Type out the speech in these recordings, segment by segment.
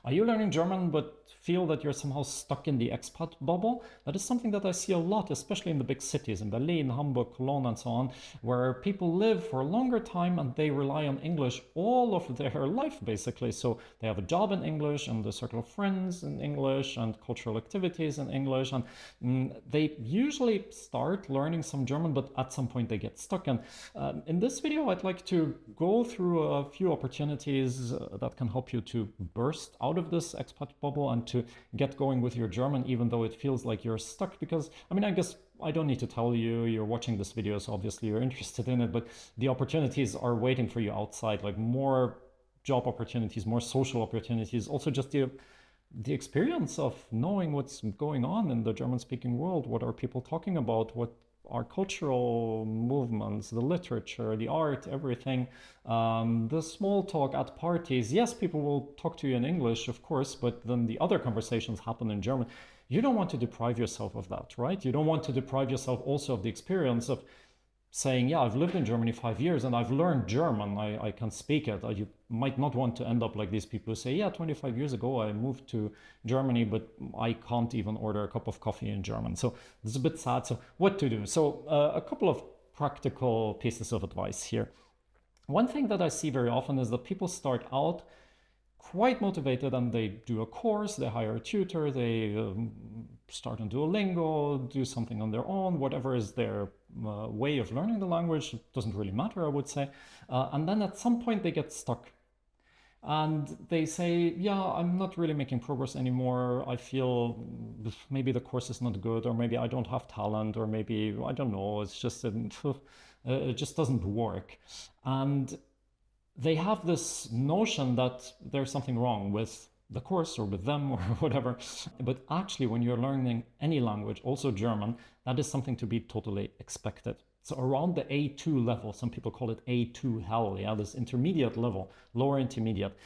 Are you learning German but feel that you're somehow stuck in the expat bubble? That is something that I see a lot, especially in the big cities, in Berlin, Hamburg, Cologne, and so on, where people live for a longer time and they rely on English all of their life, basically. So they have a job in English and the circle of friends in English and cultural activities in English. And they usually start learning some German, but at some point they get stuck. And in this video, I'd like to go through a few opportunities that can help you to burst out of this expat bubble and to get going with your German, even though it feels like you're stuck. Because, I mean, I guess I don't need to tell you, you're watching this video, so obviously you're interested in it, but the opportunities are waiting for you outside, like more job opportunities, more social opportunities, also just the experience of knowing what's going on in the German-speaking world. What are people talking about? What are cultural movements, the literature, the art, everything, the small talk at parties. Yes, people will talk to you in English, of course, but then the other conversations happen in German. You don't want to deprive yourself of that, right? You don't want to deprive yourself also of the experience of saying, yeah, I've lived in Germany 5 years and I've learned German, I can speak it. You might not want to end up like these people who say, yeah, 25 years ago I moved to Germany, but I can't even order a cup of coffee in German. So it's a bit sad. So what to do? So a couple of practical pieces of advice here. One thing that I see very often is that people start out quite motivated and they do a course, they hire a tutor, they start on Duolingo, do something on their own, whatever is their way of learning the language. It doesn't really matter, I would say. And then at some point they get stuck and they say, yeah, I'm not really making progress anymore. I feel maybe the course is not good, or maybe I don't have talent, or maybe, I don't know, it's just, it just doesn't work. And they have this notion that there's something wrong with the course or with them or whatever. But actually, when you're learning any language, also German, that is something to be totally expected. So around the A2 level, some people call it A2 hell, yeah, this intermediate level, lower intermediate.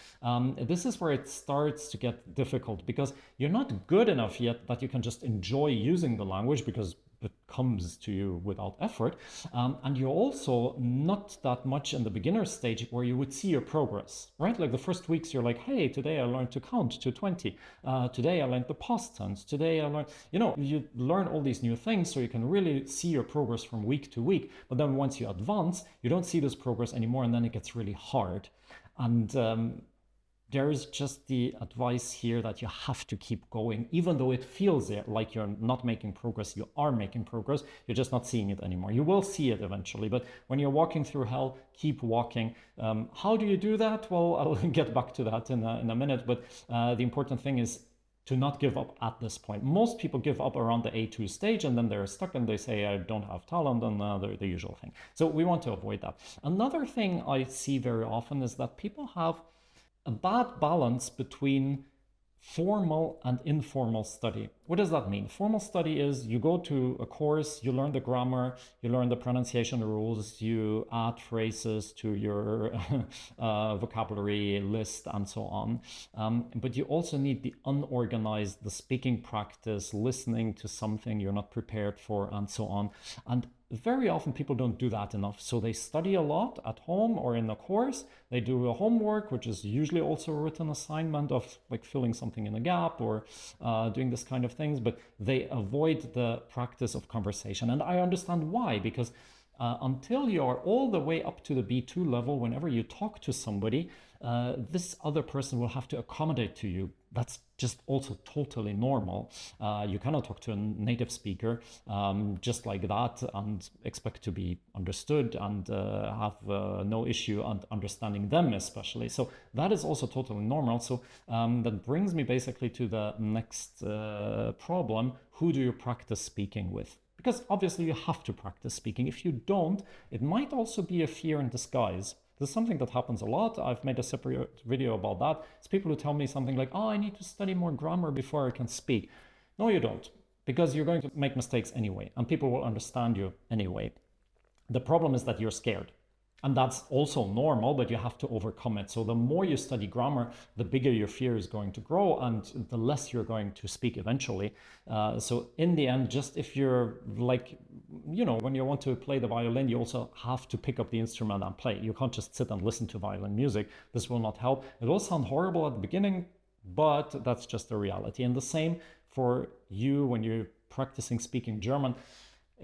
This is where it starts to get difficult because you're not good enough yet that you can just enjoy using the language because it comes to you without effort. And you're also not that much in the beginner stage where you would see your progress, right? Like the first weeks, you're like, hey, today I learned to count to 20. Today I learned the past tense. Today I learned, you learn all these new things so you can really see your progress from week to week. But then once you advance, you don't see this progress anymore, and then it gets really hard. And there is just the advice here that you have to keep going, even though it feels like you're not making progress. You are making progress, you're just not seeing it anymore. You will see it eventually, but when you're walking through hell, keep walking. How do you do that? Well, I'll get back to that in a minute, but the important thing is to not give up at this point. Most people give up around the A2 stage and then they're stuck and they say, I don't have talent, and the usual thing. So we want to avoid that. Another thing I see very often is that people have a bad balance between formal and informal study. What does that mean? Formal study is you go to a course, you learn the grammar, you learn the pronunciation rules, you add phrases to your vocabulary list and so on. But you also need the unorganized, the speaking practice, listening to something you're not prepared for, and so on. And very often people don't do that enough. So they study a lot at home or in a course. They do a homework, which is usually also a written assignment of like filling something in a gap or doing this kind of things, but they avoid the practice of conversation. And I understand why, because until you are all the way up to the B2 level, whenever you talk to somebody, this other person will have to accommodate to you. That's just also totally normal. You cannot talk to a native speaker just like that and expect to be understood and have no issue understanding them especially. So that is also totally normal. So that brings me basically to the next problem. Who do you practice speaking with? Because obviously you have to practice speaking. If you don't, it might also be a fear in disguise. This is something that happens a lot. I've made a separate video about that. It's people who tell me something like, oh, I need to study more grammar before I can speak. No, you don't, because you're going to make mistakes anyway, and people will understand you anyway. The problem is that you're scared. And that's also normal, but you have to overcome it. So the more you study grammar, the bigger your fear is going to grow and the less you're going to speak eventually. So in the end, just if you're like, when you want to play the violin, you also have to pick up the instrument and play. You can't just sit and listen to violin music. This will not help. It will sound horrible at the beginning. but that's just the reality. And the same for you when you're practicing speaking German.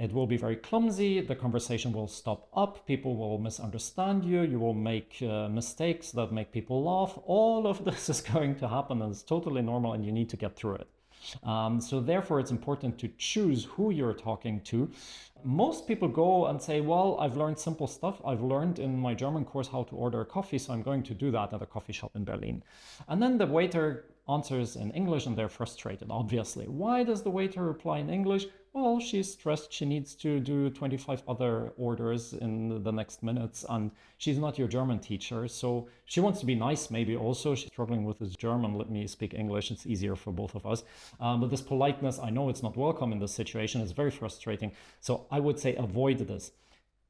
It will be very clumsy, the conversation will stop up, people will misunderstand you, you will make mistakes that make people laugh. All of this is going to happen and it's totally normal and you need to get through it. So therefore, it's important to choose who you're talking to. Most people go and say, well, I've learned simple stuff. I've learned in my German course how to order a coffee, so I'm going to do that at a coffee shop in Berlin. And then the waiter answers in English and they're frustrated, obviously. Why does the waiter reply in English? Well, she's stressed. She needs to do 25 other orders in the next minutes, and she's not your German teacher. So she wants to be nice, maybe also. She's struggling with this German. Let me speak English. It's easier for both of us. But this politeness, I know it's not welcome in this situation. It's very frustrating. So I would say avoid this.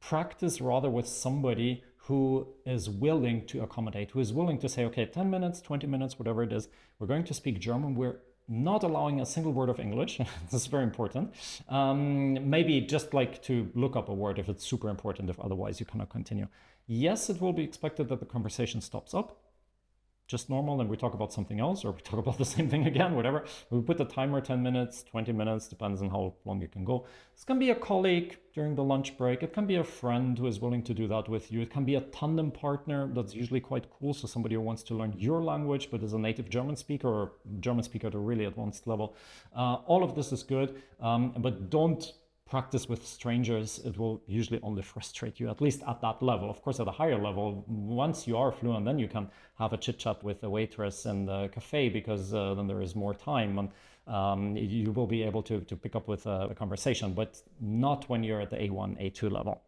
Practice rather with somebody who is willing to accommodate, who is willing to say, okay, 10 minutes, 20 minutes, whatever it is, we're going to speak German. We're not allowing a single word of English. This is very important. Maybe just like to look up a word if it's super important, if otherwise you cannot continue. Yes, it will be expected that the conversation stops up, just normal, and we talk about something else, or we talk about the same thing again, whatever. We put the timer 10 minutes, 20 minutes, depends on how long you can go. This can be a colleague during the lunch break. It can be a friend who is willing to do that with you. It can be a tandem partner. That's usually quite cool. So somebody who wants to learn your language, but is a native German speaker or German speaker at a really advanced level. All of this is good, but don't practice with strangers. It will usually only frustrate you, at least at that level. Of course, at a higher level, once you are fluent, then you can have a chit chat with the waitress in the cafe, because then there is more time and you will be able to pick up with a conversation, but not when you're at the A1, A2 level.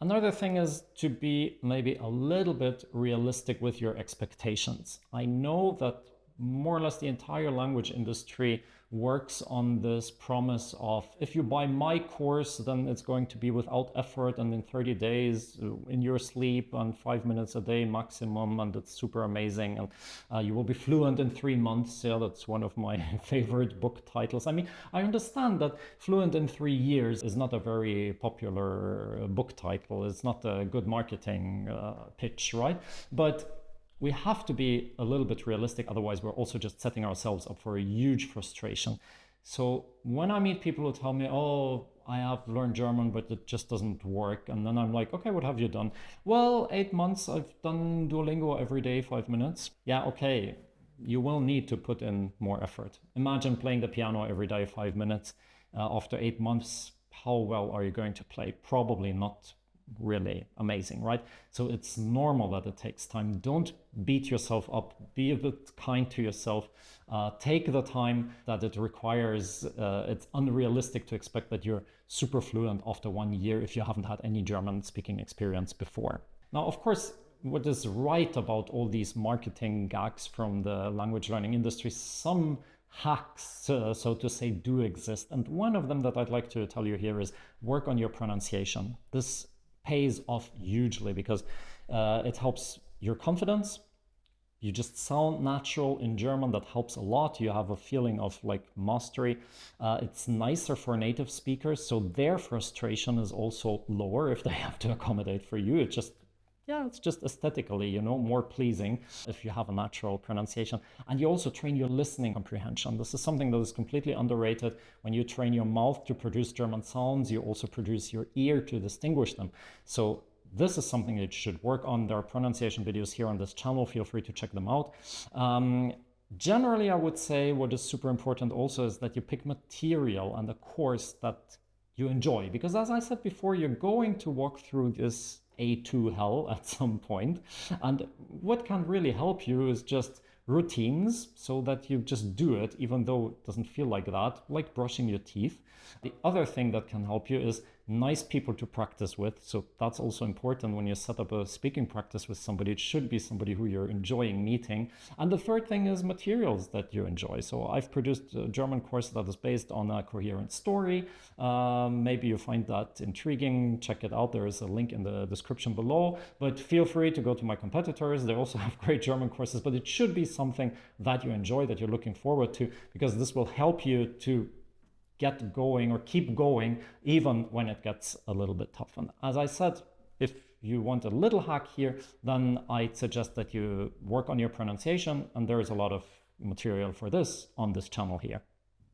Another thing is to be maybe a little bit realistic with your expectations. I know that more or less the entire language industry works on this promise of, if you buy my course, then it's going to be without effort and in 30 days in your sleep and 5 minutes a day maximum, and it's super amazing, and you will be fluent in 3 months. Yeah, that's one of my favorite book titles. I mean, I understand that fluent in 3 years is not a very popular book title. It's not a good marketing pitch, right? But we have to be a little bit realistic, otherwise we're also just setting ourselves up for a huge frustration. So when I meet people who tell me, oh, I have learned German, but it just doesn't work, and then I'm like, okay, what have you done? Well, 8 months, I've done Duolingo every day, 5 minutes. Yeah, okay, you will need to put in more effort. Imagine playing the piano every day, 5 minutes. After 8 months, how well are you going to play? Probably not really amazing, right? So it's normal that it takes time. Don't beat yourself up. Be a bit kind to yourself. Take the time that it requires. It's unrealistic to expect that you're super fluent after 1 year if you haven't had any German speaking experience before. Now, of course, what is right about all these marketing gags from the language learning industry, some hacks, so to say, do exist. And one of them that I'd like to tell you here is work on your pronunciation. This pays off hugely because it helps your confidence. You just sound natural in German. That helps a lot. You have a feeling of like mastery. It's nicer for native speakers, so their frustration is also lower if they have to accommodate for you. It's just aesthetically, more pleasing if you have a natural pronunciation. And you also train your listening comprehension. This is something that is completely underrated. When you train your mouth to produce German sounds, you also produce your ear to distinguish them. So this is something that you should work on. There are pronunciation videos here on this channel. Feel free to check them out. Generally, I would say what is super important also is that you pick material and a course that you enjoy. Because as I said before, you're going to walk through this A2 hell at some point. And what can really help you is just routines, so that you just do it, even though it doesn't feel like that, like brushing your teeth. The other thing that can help you is nice people to practice with. So that's also important when you set up a speaking practice with somebody. It should be somebody who you're enjoying meeting. And the third thing is materials that you enjoy. So I've produced a German course that is based on a coherent story. Maybe you find that intriguing. Check it out. There is a link in the description below. But feel free to go to my competitors. They also have great German courses, but it should be something that you enjoy, that you're looking forward to, because this will help you to get going or keep going even when it gets a little bit tough. And as I said, if you want a little hack here, then I'd suggest that you work on your pronunciation, and there is a lot of material for this on this channel here.